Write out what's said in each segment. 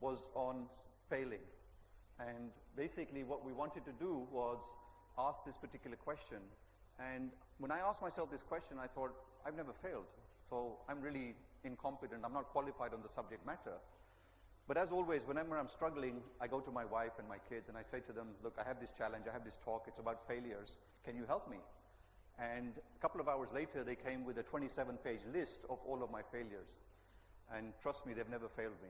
was on failing. And basically what we wanted to do was ask this particular question. And when I asked myself this question, I thought, I've never failed. So I'm really incompetent. I'm not qualified on the subject matter. But as always, whenever I'm struggling, I go to my wife and my kids and I say to them, look, I have this challenge, I have this talk, it's about failures. Can you help me? And a couple of hours later, they came with a 27-page list of all of my failures. And trust me, they've never failed me.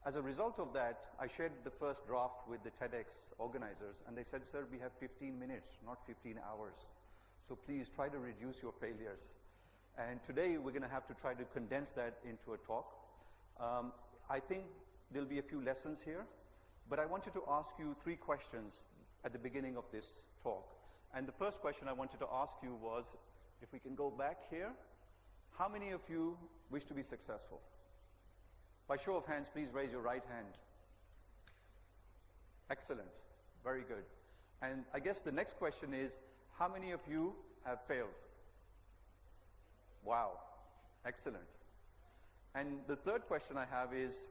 As a result of that, I shared the first draft with the TEDx organizers, and they said, sir, we have 15 minutes, not 15 hours. So please try to reduce your failures. And today, we're going to have to try to condense that into a talk. I think there'll be a few lessons here, but I wanted to ask you 3 questions at the beginning of this talk. And the first question I wanted to ask you was, if we can go back here, how many of you wish to be successful? By show of hands, please raise your right hand. Excellent. Very good. And I guess the next question is, how many of you have failed? Wow. Excellent. And the third question I have is,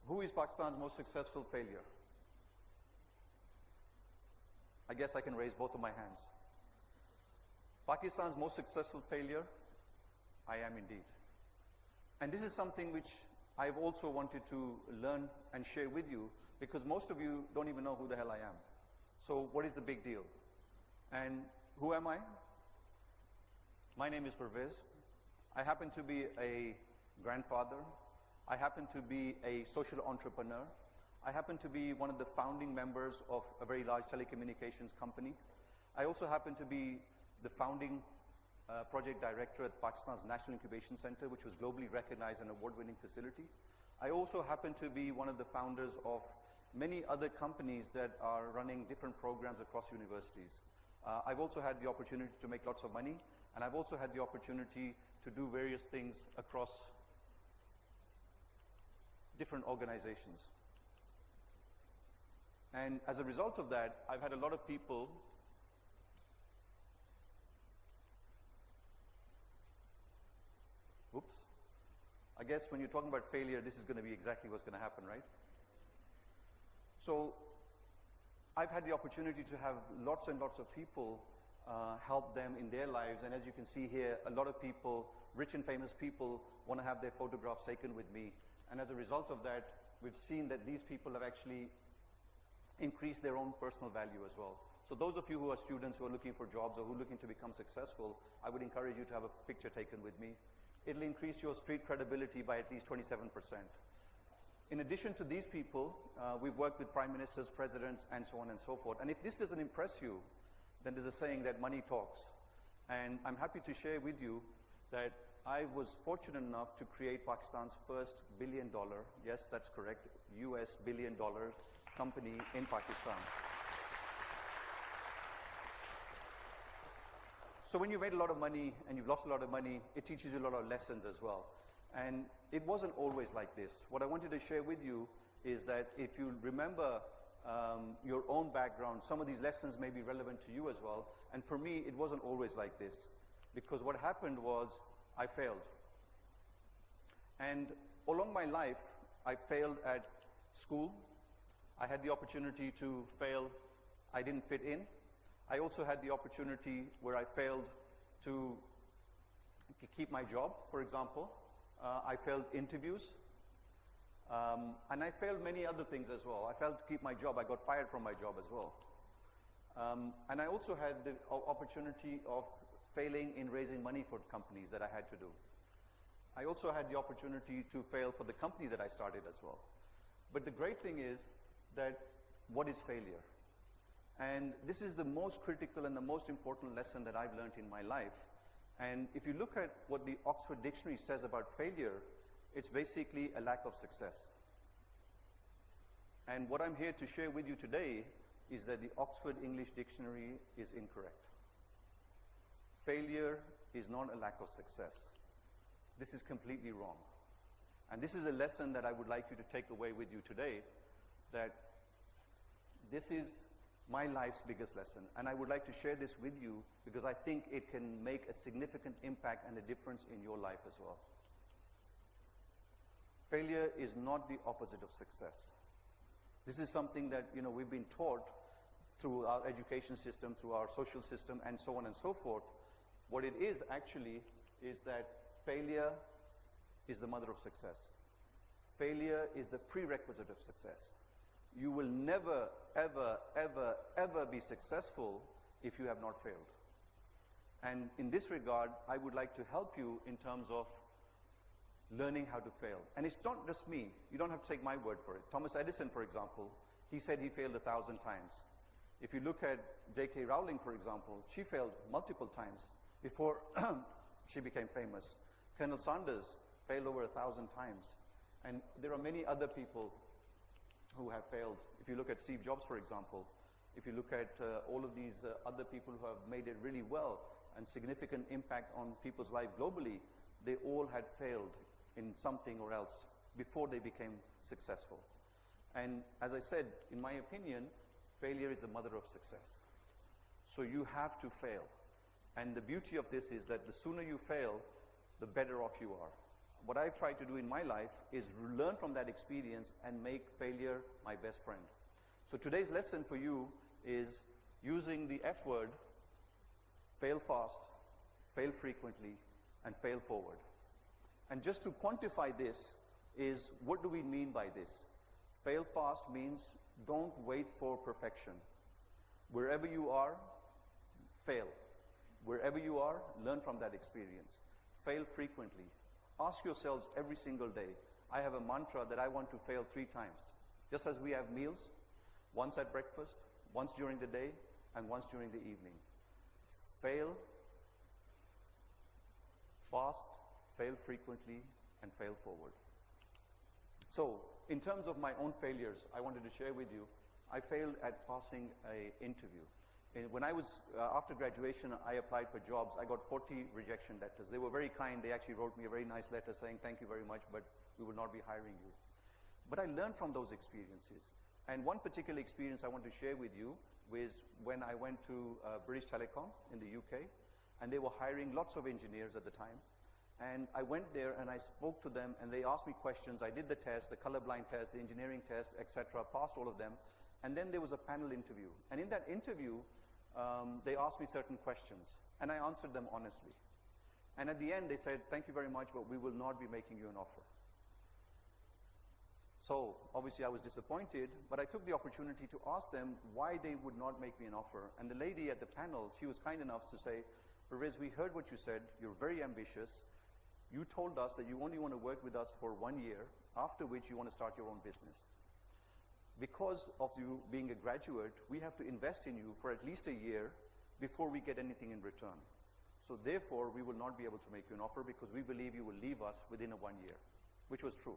who is Pakistan's most successful failure? I guess I can raise both of my hands. Pakistan's most successful failure? I am indeed. And this is something which I've also wanted to learn and share with you, because most of you don't even know who the hell I am. So what is the big deal? And who am I? My name is Parvaiz. I happen to be a grandfather. I happen to be a social entrepreneur. I happen to be one of the founding members of a very large telecommunications company. I also happen to be the founding project director at Pakistan's National Incubation Center, which was globally recognized and award-winning facility. I also happen to be one of the founders of many other companies that are running different programs across universities. I've also had the opportunity to make lots of money, and I've also had the opportunity to do various things across different organizations. And as a result of that, I've had a lot of people oops. I guess when you're talking about failure, this is going to be exactly what's going to happen, right? So I've had the opportunity to have lots and lots of people help them in their lives. And as you can see here, a lot of people, rich and famous people, want to have their photographs taken with me. And as a result of that, we've seen that these people have actually increased their own personal value as well. So those of you who are students who are looking for jobs or who are looking to become successful, I would encourage you to have a picture taken with me. It'll increase your street credibility by at least 27%. In addition to these people, we've worked with prime ministers, presidents, and so on and so forth. And if this doesn't impress you, then there's a saying that money talks. And I'm happy to share with you that I was fortunate enough to create Pakistan's first $1 billion, yes, that's correct, US $1 billion company in Pakistan. So when you've made a lot of money and you've lost a lot of money, it teaches you a lot of lessons as well. And it wasn't always like this. What I wanted to share with you is that if you remember your own background, some of these lessons may be relevant to you as well. And for me, it wasn't always like this. Because what happened was, I failed. And along my life, I failed at school. I had the opportunity to fail. I didn't fit in. I also had the opportunity where I failed to keep my job, for example. I failed interviews. And I failed many other things as well. I failed to keep my job. I got fired from my job as well. And I also had the opportunity of failing in raising money for companies that I had to do. I also had the opportunity to fail for the company that I started as well. But the great thing is that what is failure? And this is the most critical and the most important lesson that I've learned in my life. And if you look at what the Oxford Dictionary says about failure, it's basically a lack of success. And what I'm here to share with you today is that the Oxford English Dictionary is incorrect. Failure is not a lack of success. This is completely wrong. And this is a lesson that I would like you to take away with you today, that this is my life's biggest lesson. And I would like to share this with you because I think it can make a significant impact and a difference in your life as well. Failure is not the opposite of success. This is something that we've been taught through our education system, through our social system, and so on and so forth. What it is actually is that failure is the mother of success. Failure is the prerequisite of success. You will never, ever, ever, ever be successful if you have not failed. And in this regard, I would like to help you in terms of learning how to fail. And it's not just me. You don't have to take my word for it. Thomas Edison, for example, he said he failed 1,000 times. If you look at J.K. Rowling, for example, she failed multiple times before she became famous. Colonel Sanders failed over 1,000 times. And there are many other people who have failed. If you look at Steve Jobs, for example, if you look at all of these other people who have made it really well and significant impact on people's life globally, they all had failed in something or else before they became successful. And as I said, in my opinion, failure is the mother of success. So you have to fail. And the beauty of this is that the sooner you fail, the better off you are. What I've tried to do in my life is learn from that experience and make failure my best friend. So today's lesson for you is using the F word: fail fast, fail frequently, and fail forward. And just to quantify this is, what do we mean by this? Fail fast means don't wait for perfection. Wherever you are, fail. Wherever you are, learn from that experience. Fail frequently. Ask yourselves every single day. I have a mantra that I want to fail 3 times. Just as we have meals, once at breakfast, once during the day, and once during the evening. Fail fast, fail frequently, and fail forward. So, in terms of my own failures, I wanted to share with you, I failed at passing an interview. When I was, after graduation, I applied for jobs. I got 40 rejection letters. They were very kind. They actually wrote me a very nice letter saying, thank you very much, but we will not be hiring you. But I learned from those experiences. And one particular experience I want to share with you was when I went to British Telecom in the UK, and they were hiring lots of engineers at the time. And I went there and I spoke to them, and they asked me questions. I did the test, the colorblind test, the engineering test, etc., passed all of them. And then there was a panel interview. And in that interview, they asked me certain questions, and I answered them honestly. And at the end, they said, thank you very much, but we will not be making you an offer. So, obviously, I was disappointed, but I took the opportunity to ask them why they would not make me an offer. And the lady at the panel, she was kind enough to say, Parvaiz, we heard what you said. You're very ambitious. You told us that you only want to work with us for 1 year, after which you want to start your own business. Because of you being a graduate, we have to invest in you for at least a year before we get anything in return. So therefore, we will not be able to make you an offer because we believe you will leave us within 1 year, which was true.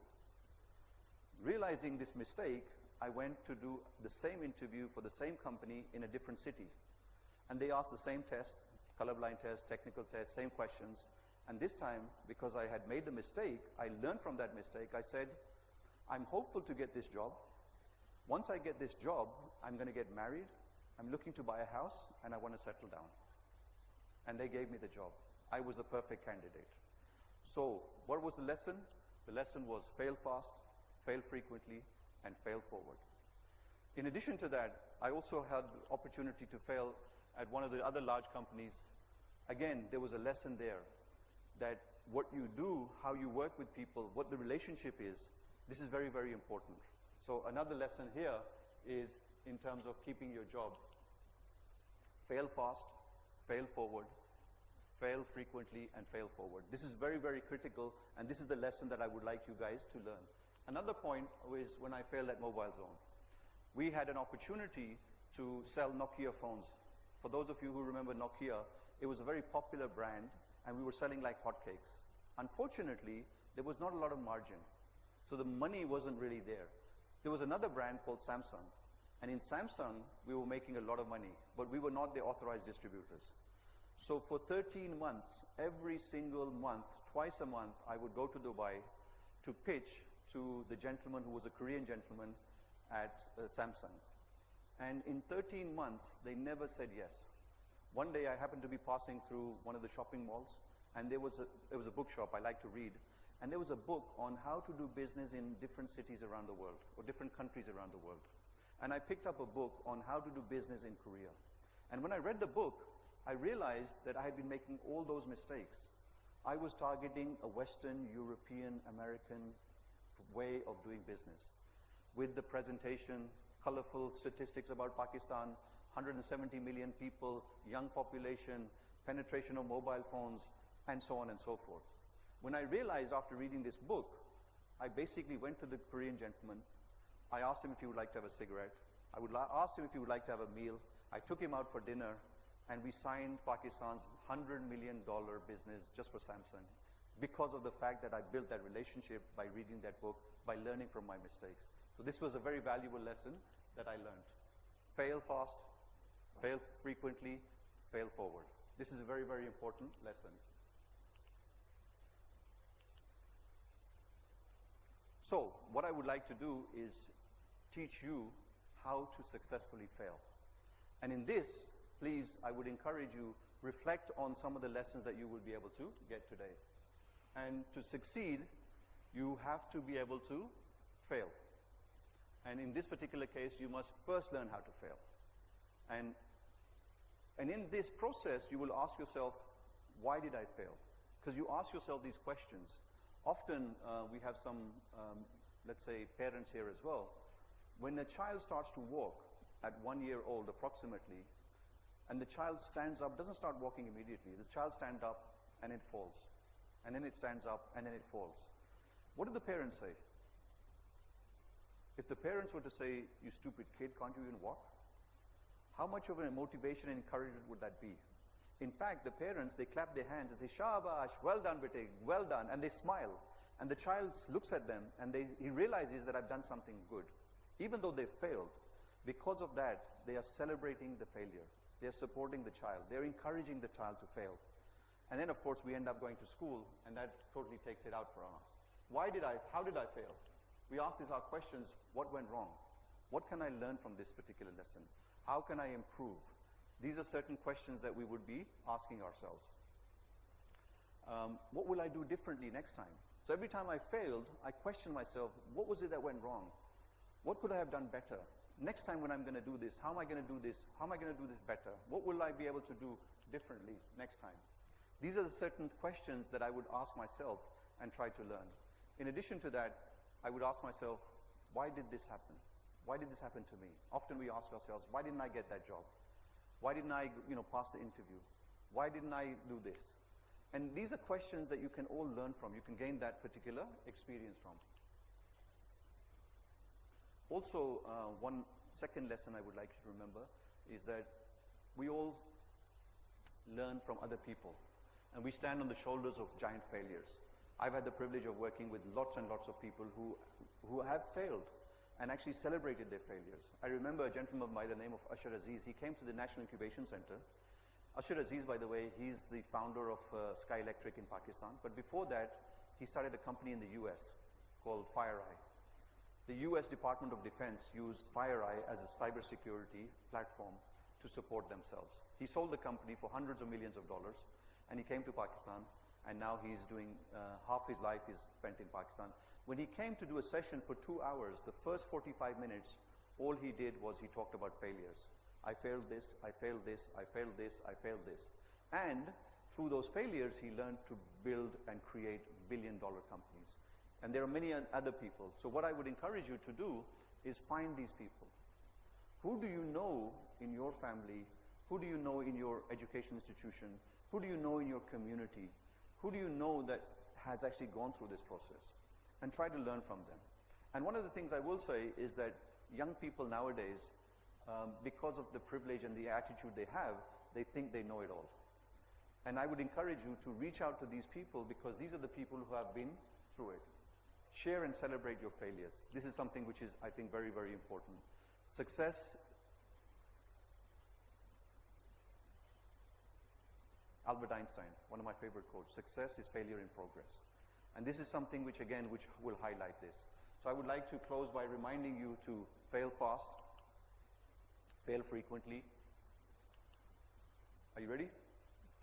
Realizing this mistake, I went to do the same interview for the same company in a different city. And they asked the same test, colorblind test, technical test, same questions. And this time, because I had made the mistake, I learned from that mistake. I said, I'm hopeful to get this job. Once I get this job, I'm going to get married, I'm looking to buy a house, and I want to settle down. And they gave me the job. I was the perfect candidate. So, what was the lesson? The lesson was fail fast, fail frequently, and fail forward. In addition to that, I also had the opportunity to fail at one of the other large companies. Again, there was a lesson there that what you do, how you work with people, what the relationship is, this is very, very important. So another lesson here is in terms of keeping your job. Fail fast, fail forward, fail frequently, and fail forward. This is very, very critical, and this is the lesson that I would like you guys to learn. Another point was when I failed at Mobile Zone. We had an opportunity to sell Nokia phones. For those of you who remember Nokia, it was a very popular brand, and we were selling like hotcakes. Unfortunately, there was not a lot of margin, so the money wasn't really there. There was another brand called Samsung, and in Samsung, we were making a lot of money, but we were not the authorized distributors. So for 13 months, every single month, twice a month, I would go to Dubai to pitch to the gentleman who was a Korean gentleman at Samsung. And in 13 months, they never said yes. One day, I happened to be passing through one of the shopping malls, and there was a bookshop I like to read, and there was a book on how to do business in different cities around the world, or different countries around the world. And I picked up a book on how to do business in Korea. And when I read the book, I realized that I had been making all those mistakes. I was targeting a Western, European, American way of doing business, with the presentation, colorful statistics about Pakistan, 170 million people, young population, penetration of mobile phones, and so on and so forth. When I realized after reading this book, I basically went to the Korean gentleman. I asked him if he would like to have a cigarette. I asked him if he would like to have a meal. I took him out for dinner, and we signed Pakistan's $100 million business just for Samsung, because of the fact that I built that relationship by reading that book, by learning from my mistakes. So this was a very valuable lesson that I learned. Fail fast, fail frequently, fail forward. This is a very, very important lesson. So what I would like to do is teach you how to successfully fail. And in this, please, I would encourage you, reflect on some of the lessons that you will be able to get today. And to succeed, you have to be able to fail. And in this particular case, you must first learn how to fail. And in this process, you will ask yourself, why did I fail? Because you ask yourself these questions. Often, we have some, let's say, parents here as well. When a child starts to walk at 1 year old approximately, and the child stands up, doesn't start walking immediately. This child stands up, and it falls. And then it stands up, and then it falls. What do the parents say? If the parents were to say, you stupid kid, can't you even walk? How much of a motivation and encouragement would that be? In fact, the parents, they clap their hands and say, Shabash, well done, bete, well done, and they smile. And the child looks at them, and he realizes that I've done something good. Even though they failed, because of that, they are celebrating the failure. They are supporting the child. They're encouraging the child to fail. And then, of course, we end up going to school, and that totally takes it out for us. How did I fail? We ask these hard questions, what went wrong? What can I learn from this particular lesson? How can I improve? These are certain questions that we would be asking ourselves. What will I do differently next time? So every time I failed, I question myself, what was it that went wrong? What could I have done better? Next time when I'm going to do this, how am I going to do this? How am I going to do this better? What will I be able to do differently next time? These are the certain questions that I would ask myself and try to learn. In addition to that, I would ask myself, why did this happen? Why did this happen to me? Often we ask ourselves, why didn't I get that job? Why didn't I, pass the interview? Why didn't I do this? And these are questions that you can all learn from. You can gain that particular experience from. Also, one second lesson I would like you to remember is that we all learn from other people. And we stand on the shoulders of giant failures. I've had the privilege of working with lots and lots of people who have failed and actually celebrated their failures. I remember a gentleman by the name of Ashar Aziz. He came to the National Incubation Center. Ashar Aziz, by the way, he's the founder of Sky Electric in Pakistan. But before that, he started a company in the US called FireEye. The US Department of Defense used FireEye as a cybersecurity platform to support themselves. He sold the company for hundreds of millions of dollars, and he came to Pakistan, and now he's doing half his life is spent in Pakistan. When he came to do a session for 2 hours, the first 45 minutes, all he did was he talked about failures. I failed this, I failed this, I failed this, I failed this. And through those failures, he learned to build and create billion-dollar companies. And there are many other people. So what I would encourage you to do is find these people. Who do you know in your family? Who do you know in your education institution? Who do you know in your community? Who do you know that has actually gone through this process? And try to learn from them. And one of the things I will say is that young people nowadays, because of the privilege and the attitude they have, they think they know it all. And I would encourage you to reach out to these people, because these are the people who have been through it. Share and celebrate your failures. This is something which is, I think, very, very important. Success. Albert Einstein, one of my favorite quotes, success is failure in progress. And this is something which will highlight this. So I would like to close by reminding you to fail fast, fail frequently. Are you ready?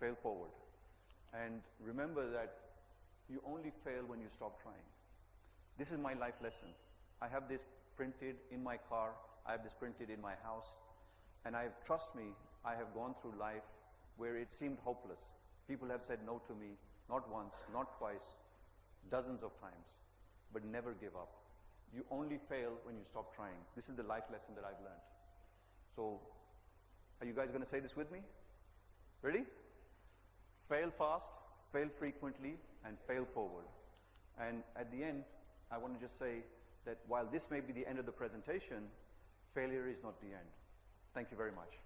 Fail forward. And remember that You only fail when you stop trying. This is my life lesson. I have this printed in my car. I have this printed in my house. And trust me, I have gone through life where it seemed hopeless. People have said no to me, not once, not twice, dozens of times, but never give up. You only fail when you stop trying. This is the life lesson that I've learned. So, are you guys going to say this with me? Ready? Fail fast, fail frequently, and fail forward. And at the end, I want to just say that while this may be the end of the presentation, failure is not the end. Thank you very much.